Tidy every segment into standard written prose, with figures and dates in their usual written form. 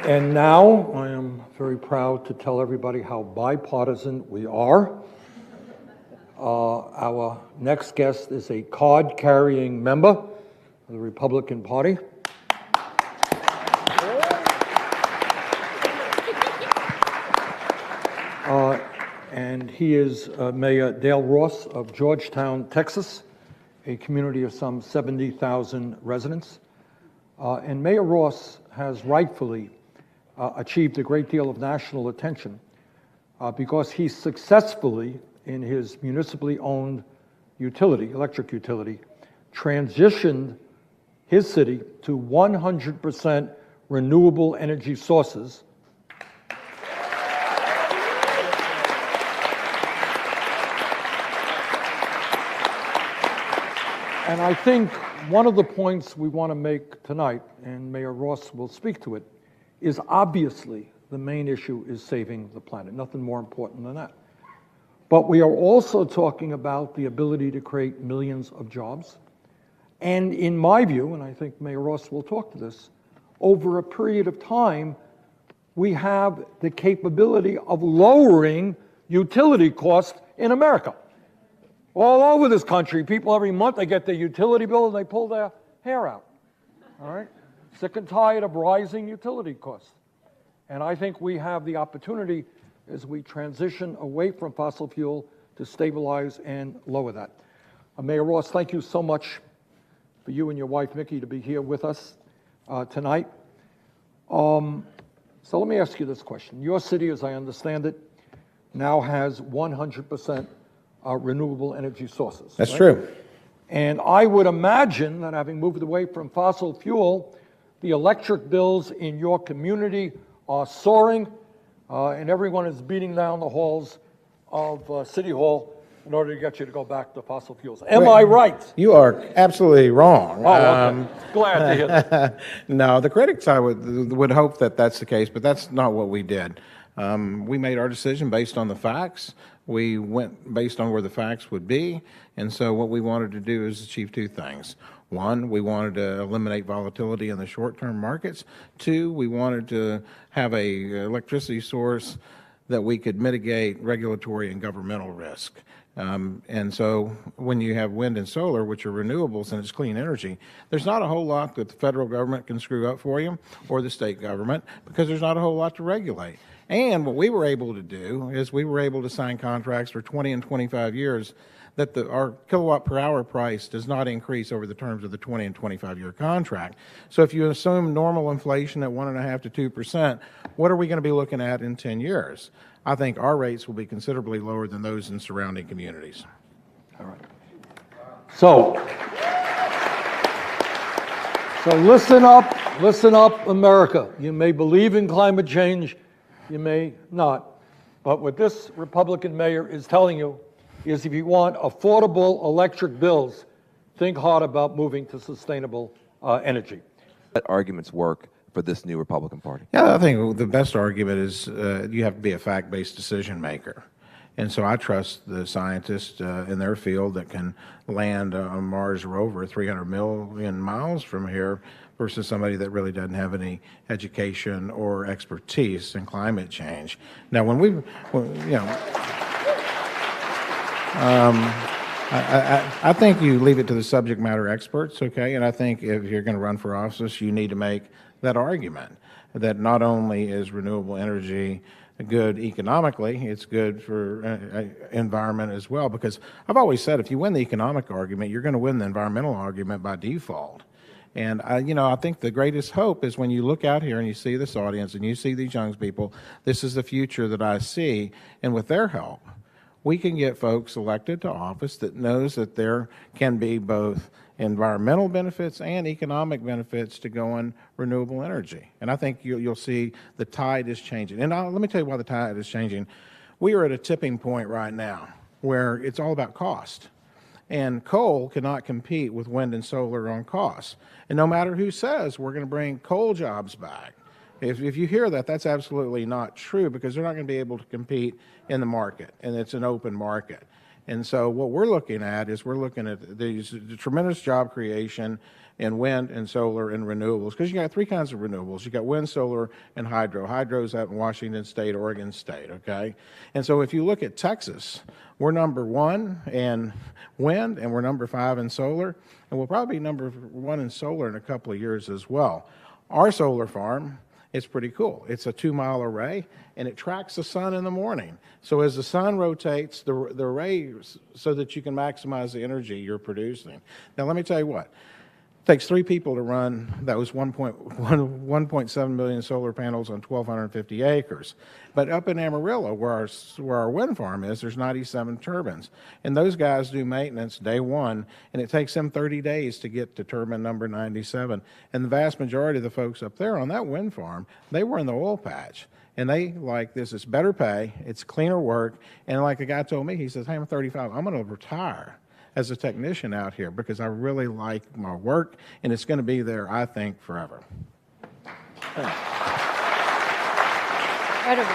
And now I am very proud to tell everybody how bipartisan we are. Our next guest is a card-carrying member of the Republican Party. And he is Mayor Dale Ross of Georgetown, Texas, a community of some 70,000 residents. And Mayor Ross has rightfully achieved a great deal of national attention because he successfully, in his municipally owned utility, electric utility, transitioned his city to 100% renewable energy sources. And I think one of the points we want to make tonight, and Mayor Ross will speak to it, is obviously the main issue is saving the planet. Nothing more important than that. But we are also talking about the ability to create millions of jobs. And in my view, and I think Mayor Ross will talk to this, over a period of time, we have the capability of lowering utility costs in America. All over this country, people every month, they get their utility bill and they pull their hair out, all right? Sick and tired of rising utility costs. And I think we have the opportunity as we transition away from fossil fuel to stabilize and lower that. Mayor Ross, thank you so much for you and your wife, Mickey, to be here with us tonight. So let me ask you this question. Your city, as I understand it, now has 100% renewable energy sources. That's right? true. And I would imagine that having moved away from fossil fuel, the electric bills in your community are soaring, and everyone is beating down the halls of City Hall in order to get you to go back to fossil fuels. Am I right? You are absolutely wrong. Oh, okay. Glad to hear that. No, the critics, I would hope that that's the case, but that's not what we did. We made our decision based on the facts. We went based on where the facts would be, and so what we wanted to do is achieve two things. One, we wanted to eliminate volatility in the short-term markets. Two, we wanted to have a electricity source that we could mitigate regulatory and governmental risk. And so when you have wind and solar, which are renewables and it's clean energy, there's not a whole lot that the federal government can screw up for you or the state government because there's not a whole lot to regulate. And what we were able to do is we were able to sign contracts for 20 and 25 years that our kilowatt per hour price does not increase over the terms of the 20 and 25-year contract. So if you assume normal inflation at 1.5% to 2%, what are we going to be looking at in 10 years? I think our rates will be considerably lower than those in surrounding communities. All right. So listen up, America. You may believe in climate change, you may not. But what this Republican mayor is telling you is if you want affordable electric bills, think hard about moving to sustainable energy. What arguments work for this new Republican Party? Yeah, I think the best argument is you have to be a fact-based decision maker. And so I trust the scientists in their field that can land a Mars rover 300 million miles from here versus somebody that really doesn't have any education or expertise in climate change. Now, I think you leave it to the subject matter experts, okay? And I think if you're going to run for office, you need to make that argument that not only is renewable energy good economically, it's good for environment as well. Because I've always said if you win the economic argument, you're going to win the environmental argument by default. And I think the greatest hope is when you look out here and you see this audience and you see these young people, this is the future that I see, and with their help, we can get folks elected to office that knows that there can be both environmental benefits and economic benefits to going renewable energy. And I think you'll see the tide is changing. And let me tell you why the tide is changing. We are at a tipping point right now where it's all about cost. And coal cannot compete with wind and solar on cost. And no matter who says we're going to bring coal jobs back, if you hear that, that's absolutely not true because they're not going to be able to compete in the market, and it's an open market. And so what we're looking at is we're looking at the tremendous job creation in wind and solar and renewables, because you got three kinds of renewables. You got wind, solar, and hydro. Hydro's out in Washington State, Oregon State, okay? And so if you look at Texas, we're number 1 in wind, and we're number 5 in solar, and we'll probably be number 1 in solar in a couple of years as well. Our solar farm, it's pretty cool. It's a 2-mile array, and it tracks the sun in the morning. So as the sun rotates, the array, so that you can maximize the energy you're producing. Now, let me tell you what. It takes 3 people to run those 1.7 million solar panels on 1,250 acres. But up in Amarillo, where our wind farm is, there's 97 turbines. And those guys do maintenance day 1, and it takes them 30 days to get to turbine number 97. And the vast majority of the folks up there on that wind farm, they were in the oil patch. And they like this. It's better pay, it's cleaner work. And like a guy told me, he says, hey, I'm 35, I'm going to retire as a technician out here because I really like my work, and it's going to be there, I think, forever. Incredible.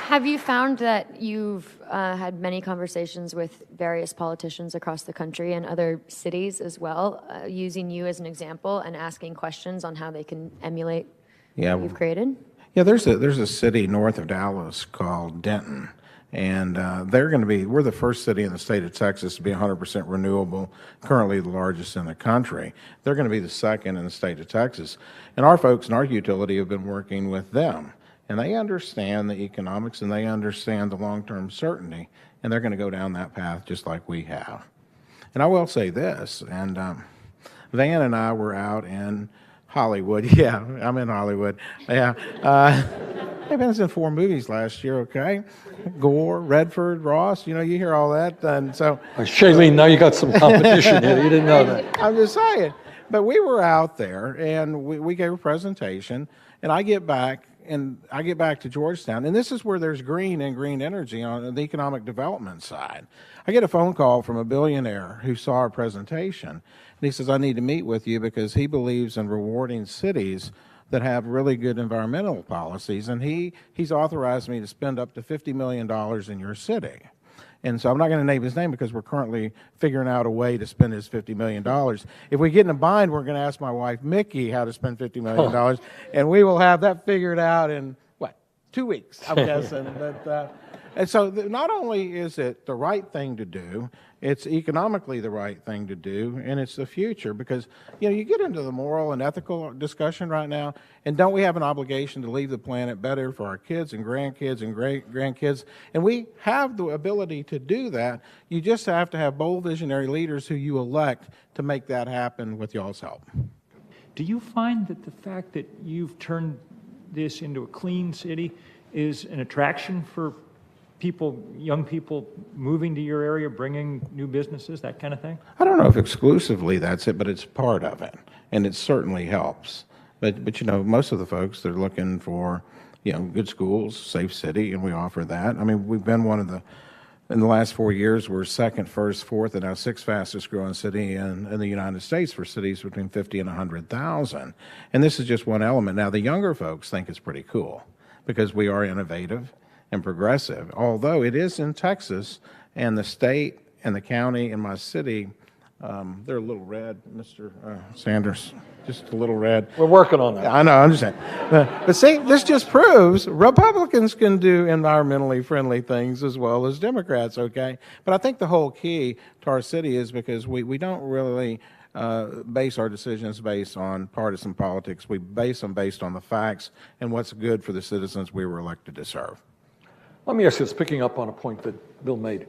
Have you found that you've had many conversations with various politicians across the country and other cities as well, using you as an example and asking questions on how they can emulate what you've created? Yeah, there's a city north of Dallas called Denton. And we're the first city in the state of Texas to be 100% renewable, currently the largest in the country. They're going to be the second in the state of Texas. And our folks in our utility have been working with them. And they understand the economics and they understand the long-term certainty. And they're going to go down that path just like we have. And I will say this, and Van and I were out in Hollywood. Yeah, I'm in Hollywood. Yeah. I've been in 4 movies last year, okay? Gore, Redford, Ross, you hear all that. And so, Shailene, now you got some competition here. You didn't know that. I'm just saying. But we were out there, and we gave a presentation, and I get back to Georgetown, and this is where there's green and green energy on the economic development side. I get a phone call from a billionaire who saw our presentation, and he says, I need to meet with you because he believes in rewarding cities that have really good environmental policies, and he's authorized me to spend up to $50 million in your city. And so I'm not going to name his name because we're currently figuring out a way to spend his $50 million. If we get in a bind, we're going to ask my wife, Mickey, how to spend $50 million, and we will have that figured out in, 2 weeks, I'm guessing. And so not only is it the right thing to do, it's economically the right thing to do, and it's the future because, you get into the moral and ethical discussion right now, and don't we have an obligation to leave the planet better for our kids and grandkids and great-grandkids? And we have the ability to do that. You just have to have bold visionary leaders who you elect to make that happen with y'all's help. Do you find that the fact that you've turned this into a clean city is an attraction for people, young people moving to your area, bringing new businesses, that kind of thing? I don't know if exclusively that's it, but it's part of it, and it certainly helps. But most of the folks, they're looking for, good schools, safe city, and we offer that. I mean, we've been in the last 4 years, we're second, first, fourth, and now 6th fastest growing city in the United States for cities between 50 and 100,000. And this is just one element. Now, the younger folks think it's pretty cool because we are innovative and progressive, although it is in Texas, and the state and the county and my city, they're a little red, Mr. Sanders, just a little red. We're working on that. I know, I understand. But see, this just proves Republicans can do environmentally friendly things as well as Democrats, okay? But I think the whole key to our city is because we don't really base our decisions based on partisan politics. We base them based on the facts and what's good for the citizens we were elected to serve. Let me ask you this, picking up on a point that Bill made.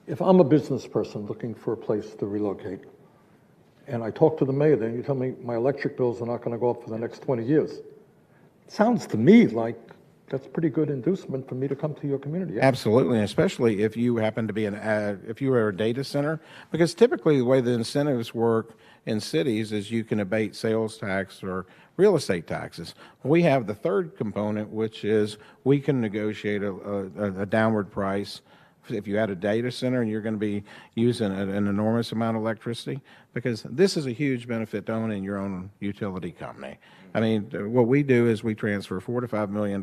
If I'm a business person looking for a place to relocate, and I talk to the mayor, then you tell me my electric bills are not going to go up for the next 20 years. It sounds to me like that's pretty good inducement for me to come to your community. Yeah? Absolutely, especially if you happen to be if you are a data center, because typically the way the incentives work in cities is you can abate sales tax or real estate taxes. We have the third component, which is we can negotiate a downward price if you add a data center and you're going to be using an enormous amount of electricity, because this is a huge benefit to owning your own utility company. I mean, what we do is we transfer $4 to $5 million,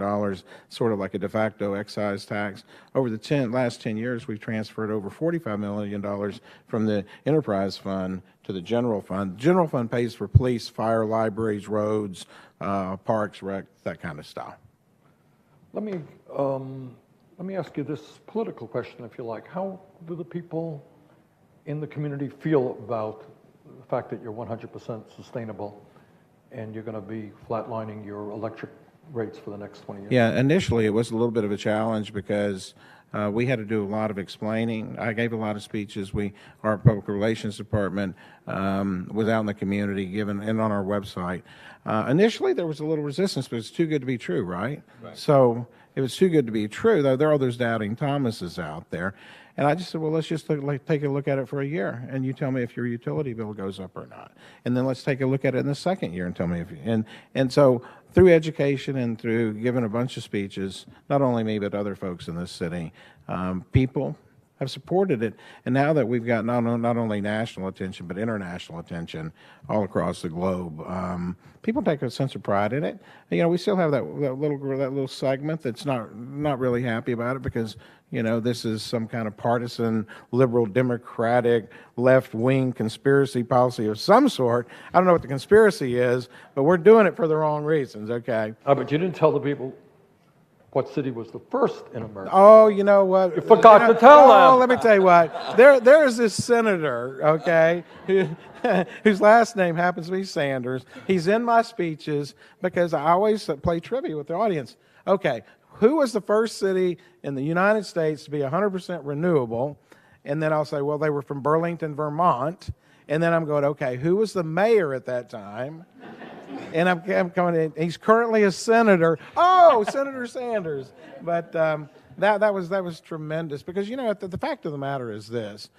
sort of like a de facto excise tax. Over the last 10 years, we've transferred over $45 million from the enterprise fund to the general fund. The general fund pays for police, fire, libraries, roads, parks, rec, that kind of stuff. Let me ask you this political question, if you like. How do the people in the community feel about the fact that you're 100% sustainable and you're going to be flatlining your electric rates for the next 20 years? Yeah, initially it was a little bit of a challenge because we had to do a lot of explaining. I gave a lot of speeches. Our public relations department was out in the community and on our website. Initially there was a little resistance, but it's too good to be true, right? So it was too good to be true, though there are those doubting Thomases out there. And I just said, well, let's just take a look at it for a year, and you tell me if your utility bill goes up or not. And then let's take a look at it in the second year and tell me if and so through education and through giving a bunch of speeches, not only me but other folks in this city, people have supported it. And now that we've got not only national attention but international attention all across the globe, people take a sense of pride in it. You know, we still have that little segment that's not really happy about it because, you know, this is some kind of partisan, liberal, democratic, left-wing conspiracy policy of some sort. I don't know what the conspiracy is, but we're doing it for the wrong reasons, okay? But you didn't tell the people what city was the first in America. Oh, you know what? You forgot to tell them. Oh, let me tell you what. There is this senator, okay, whose last name happens to be Sanders. He's in my speeches because I always play trivia with the audience. Okay, who was the first city in the United States to be 100% renewable? And then I'll say, well, they were from Burlington, Vermont. And then I'm going, okay, who was the mayor at that time? And I'm coming in. He's currently a senator. Oh, Senator Sanders. But that was tremendous because, you know, the fact of the matter is this.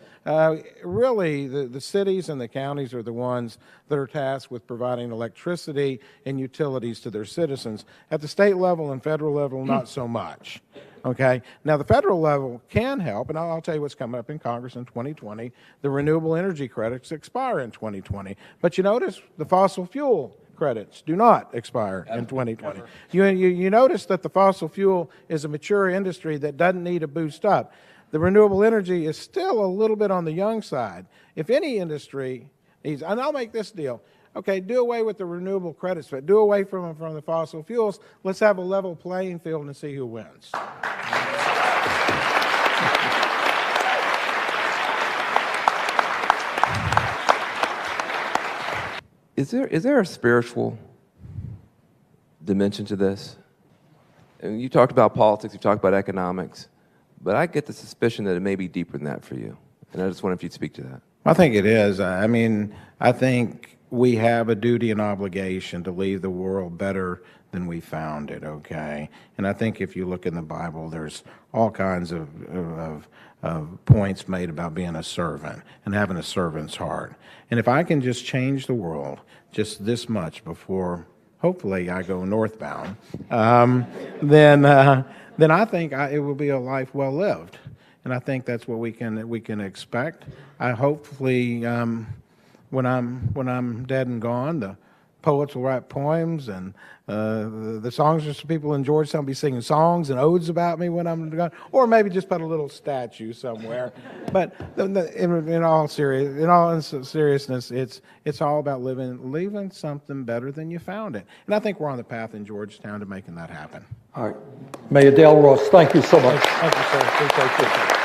Really, the cities and the counties are the ones that are tasked with providing electricity and utilities to their citizens. At the state level and federal level, not so much. Okay. Now, the federal level can help, and I'll tell you what's coming up in Congress in 2020. The renewable energy credits expire in 2020. But you notice the fossil fuel credits do not expire in 2020. You notice that the fossil fuel is a mature industry that doesn't need a boost up. The renewable energy is still a little bit on the young side. If any industry needs, and I'll make this deal, okay, do away with the renewable credits, but do away from the fossil fuels. Let's have a level playing field and see who wins. Is there a spiritual dimension to this? And you talked about politics, you talked about economics, but I get the suspicion that it may be deeper than that for you. And I just wonder if you'd speak to that. I think it is. I mean, I think we have a duty and obligation to leave the world better than we found it, okay? And I think if you look in the Bible, there's all kinds of points made about being a servant and having a servant's heart. And if I can just change the world just this much before, hopefully, I go northbound, then I think it will be a life well lived. And I think that's what we can expect. I hopefully, when I'm dead and gone, the poets will write poems, and the songsters people in Georgetown will be singing songs and odes about me when I'm gone, or maybe just put a little statue somewhere. But in all seriousness, it's all about leaving something better than you found it. And I think we're on the path in Georgetown to making that happen. All right. Mayor Dale Ross, thank you so much. Thank you, sir. Appreciate it.